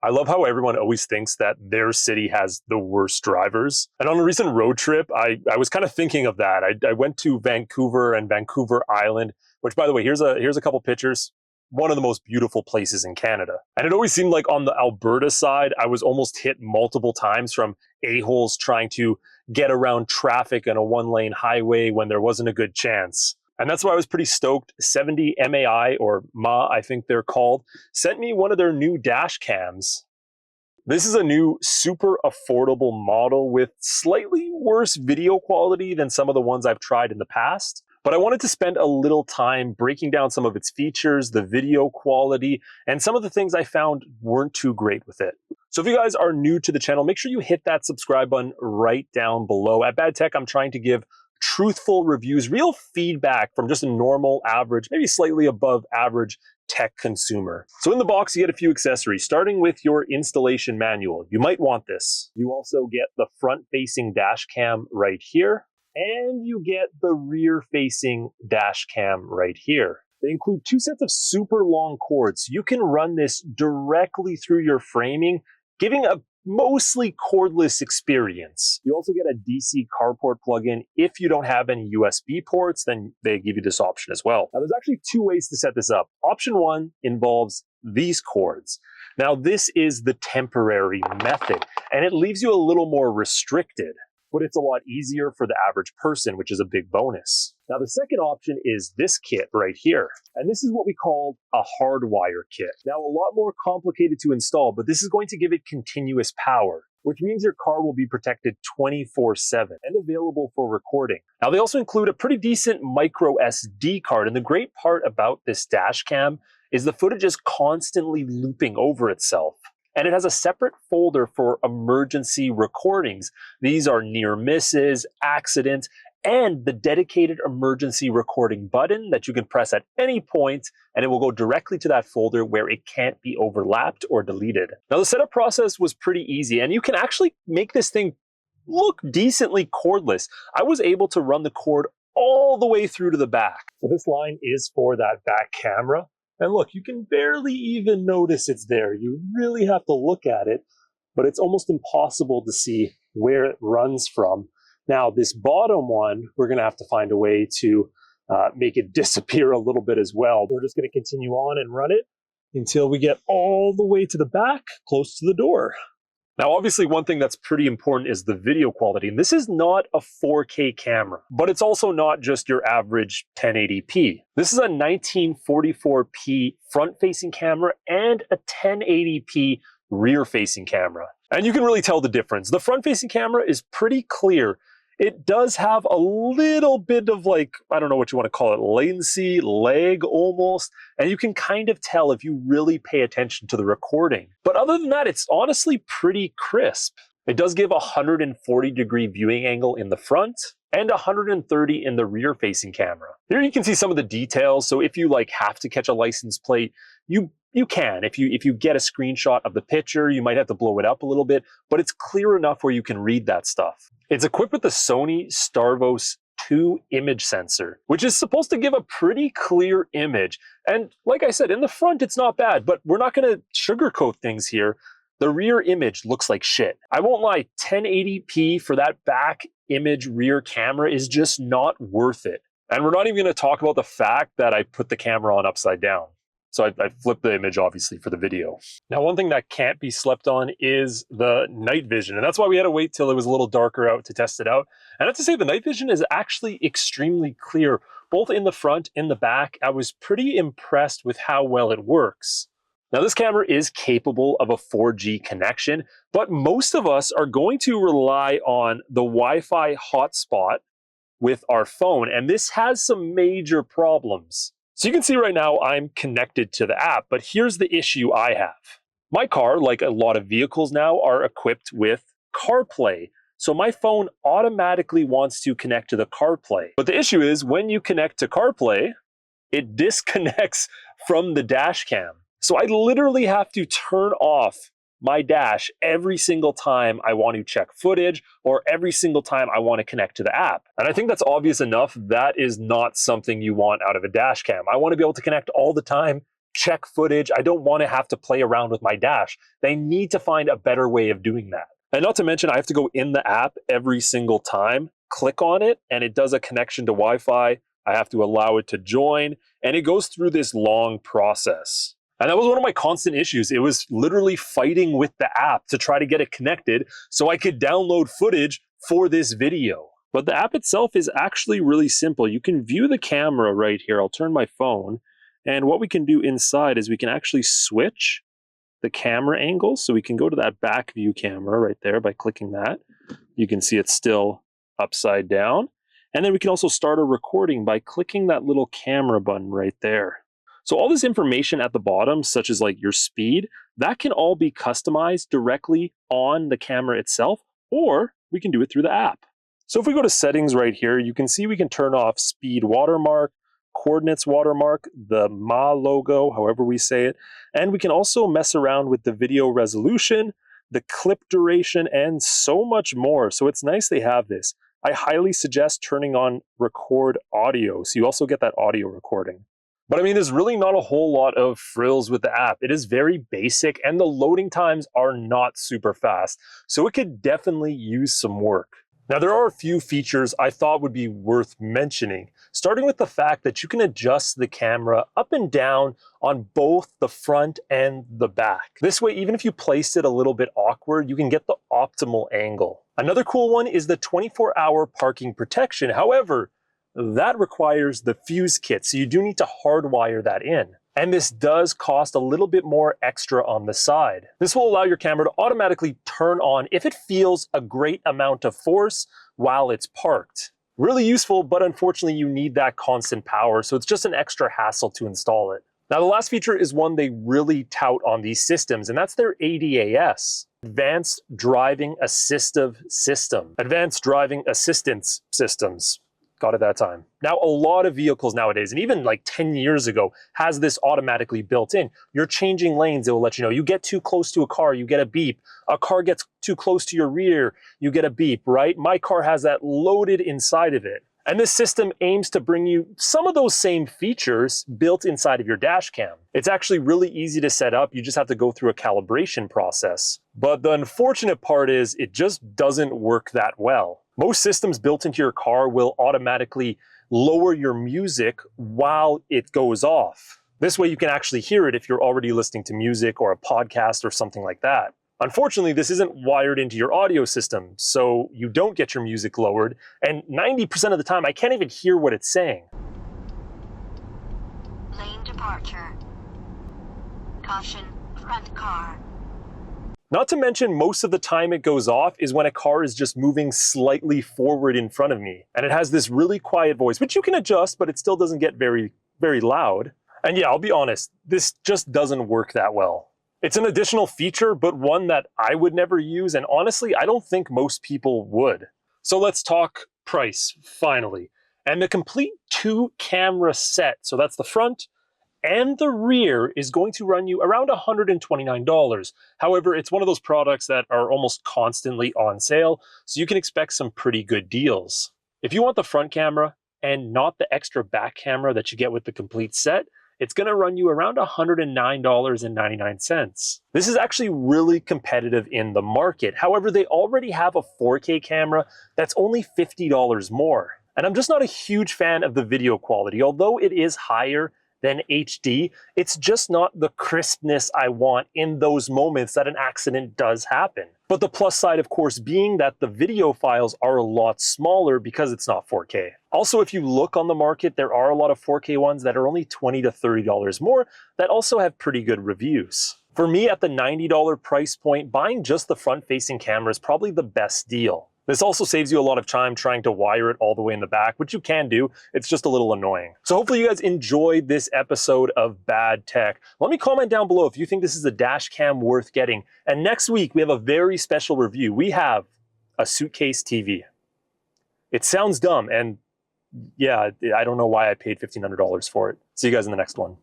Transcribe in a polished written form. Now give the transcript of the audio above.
I love how everyone always thinks that their city has the worst drivers. And on a recent road trip, I was kind of thinking of that. I went to Vancouver and Vancouver Island, which, by the way, here's a couple pictures. One of the most beautiful places in Canada. And it always seemed like on the Alberta side, I was almost hit multiple times from a-holes trying to get around traffic on a one-lane highway when there wasn't a good chance. And that's why I was pretty stoked. 70 MAI, or MA, I think they're called, sent me one of their new dash cams. This is a new super affordable model with slightly worse video quality than some of the ones I've tried in the past. But I wanted to spend a little time breaking down some of its features, the video quality, and some of the things I found weren't too great with it. So if you guys are new to the channel, make sure you hit that subscribe button right down below. At Bad Tech, I'm trying to give truthful reviews, real feedback from just a normal, average, maybe slightly above average tech consumer. So in the box, you get a few accessories, starting with your installation manual. You might want this. You also get the front-facing dash cam right here, and you get the rear-facing dash cam right here. They include 2 sets of super long cords. You can run this directly through your framing, giving a mostly cordless experience. You also get a DC carport plug-in. If you don't have any USB ports, then they give you this option as well. Now, there's actually 2 ways to set this up. Option 1 involves these cords. Now, this is the temporary method, and it leaves you a little more restricted, but it's a lot easier for the average person, which is a big bonus. Now, the second option is this kit right here. And this is what we call a hardwire kit. Now, a lot more complicated to install, but this is going to give it continuous power, which means your car will be protected 24/7 and available for recording. Now, they also include a pretty decent micro SD card. And the great part about this dash cam is the footage is constantly looping over itself. And it has a separate folder for emergency recordings. These are near misses, accidents, and the dedicated emergency recording button that you can press at any point, and it will go directly to that folder where it can't be overlapped or deleted. Now, the setup process was pretty easy, and you can actually make this thing look decently cordless. I was able to run the cord all the way through to the back. So this line is for that back camera. And look, you can barely even notice it's there. You really have to look at it, but it's almost impossible to see where it runs from. Now, this bottom one, we're going to have to find a way to make it disappear a little bit as well. We're just going to continue on and run it until we get all the way to the back, close to the door. Now, obviously, one thing that's pretty important is the video quality. And this is not a 4K camera, but it's also not just your average 1080p. This is a 1944p front-facing camera and a 1080p rear-facing camera. And you can really tell the difference. The front-facing camera is pretty clear. It does have a little bit of, like, I don't know what you want to call it, latency, lag almost, and you can kind of tell if you really pay attention to the recording. But other than that, it's honestly pretty crisp. It does give a 140-degree viewing angle in the front and 130 in the rear-facing camera. Here you can see some of the details. So if you have to catch a license plate, you can. If you get a screenshot of the picture, you might have to blow it up a little bit, but it's clear enough where you can read that stuff. It's equipped with the Sony Starvos 2 image sensor, which is supposed to give a pretty clear image. And like I said, in the front, it's not bad, but we're not going to sugarcoat things here. The rear image looks like shit. I won't lie, 1080p for that back image rear camera is just not worth it. And we're not even going to talk about the fact that I put the camera on upside down. So I flipped the image, obviously, for the video. Now, one thing that can't be slept on is the night vision. And that's why we had to wait till it was a little darker out to test it out. And I have to say, the night vision is actually extremely clear, both in the front and the back. I was pretty impressed with how well it works. Now, this camera is capable of a 4G connection, but most of us are going to rely on the Wi-Fi hotspot with our phone. And this has some major problems. So you can see right now I'm connected to the app, but here's the issue I have. My car, like a lot of vehicles now, are equipped with CarPlay. So my phone automatically wants to connect to the CarPlay. But the issue is when you connect to CarPlay, it disconnects from the dash cam. So I literally have to turn off my dash every single time I want to check footage or every single time I want to connect to the app. And I think that's obvious enough. That is not something you want out of a dash cam. I want to be able to connect all the time check footage. I don't want to have to play around with my dash. They need to find a better way of doing that. And not to mention, I have to go in the app every single time, click on it, and it does a connection to Wi-Fi. I have to allow it to join, and it goes through this long process. And that was one of my constant issues. It was literally fighting with the app to try to get it connected so I could download footage for this video. But the app itself is actually really simple. You can view the camera right here. I'll turn my phone. And what we can do inside is we can actually switch the camera angle. So we can go to that back view camera right there by clicking that. You can see it's still upside down. And then we can also start a recording by clicking that little camera button right there. So all this information at the bottom, such as like your speed, that can all be customized directly on the camera itself, or we can do it through the app. So if we go to settings right here, you can see we can turn off speed watermark, coordinates watermark, the MA logo, however we say it, and we can also mess around with the video resolution, the clip duration, and so much more. So it's nice they have this. I highly suggest turning on record audio, so you also get that audio recording. But I mean, there's really not a whole lot of frills with the app. It is very basic, and the loading times are not super fast, so it could definitely use some work. Now, there are a few features I thought would be worth mentioning, starting with the fact that you can adjust the camera up and down on both the front and the back. This way, even if you placed it a little bit awkward, you can get the optimal angle. Another cool one is the 24-hour parking protection. However, that requires the fuse kit, so you do need to hardwire that in. And this does cost a little bit more extra on the side. This will allow your camera to automatically turn on if it feels a great amount of force while it's parked. Really useful, but unfortunately you need that constant power, so it's just an extra hassle to install it. Now the last feature is one they really tout on these systems, and that's their ADAS. Advanced Driving Assistive System. Advanced Driving Assistance Systems. Got it that time. Now, a lot of vehicles nowadays, and even like 10 years ago, has this automatically built in. You're changing lanes, it will let you know. You get too close to a car, you get a beep. A car gets too close to your rear, you get a beep, right? My car has that loaded inside of it. And this system aims to bring you some of those same features built inside of your dash cam. It's actually really easy to set up. You just have to go through a calibration process. But the unfortunate part is it just doesn't work that well. Most systems built into your car will automatically lower your music while it goes off. This way you can actually hear it if you're already listening to music or a podcast or something like that. Unfortunately, this isn't wired into your audio system, so you don't get your music lowered, and 90% of the time I can't even hear what it's saying. Lane departure. Caution, front car. Not to mention, most of the time it goes off is when a car is just moving slightly forward in front of me. And it has this really quiet voice, which you can adjust, but it still doesn't get very, very loud. And yeah, I'll be honest, this just doesn't work that well. It's an additional feature, but one that I would never use, and honestly, I don't think most people would. So let's talk price, finally. And the complete 2-camera set, so that's the front and the rear, is going to run you around $129. However, it's one of those products that are almost constantly on sale, so you can expect some pretty good deals. If you want the front camera and not the extra back camera that you get with the complete set, it's going to run you around $109.99. This is actually really competitive in the market. However, they already have a 4K camera that's only $50 more. And I'm just not a huge fan of the video quality. Although it is higher than HD, it's just not the crispness I want in those moments that an accident does happen. But the plus side, of course, being that the video files are a lot smaller because it's not 4K. Also, if you look on the market, there are a lot of 4K ones that are only $20 to $30 more that also have pretty good reviews. For me, at the $90 price point, buying just the front-facing camera is probably the best deal. This also saves you a lot of time trying to wire it all the way in the back, which you can do. It's just a little annoying. So hopefully you guys enjoyed this episode of Bad Tech. Let me comment down below if you think this is a dash cam worth getting. And next week, we have a very special review. We have a suitcase TV. It sounds dumb, and yeah, I don't know why I paid $1,500 for it. See you guys in the next one.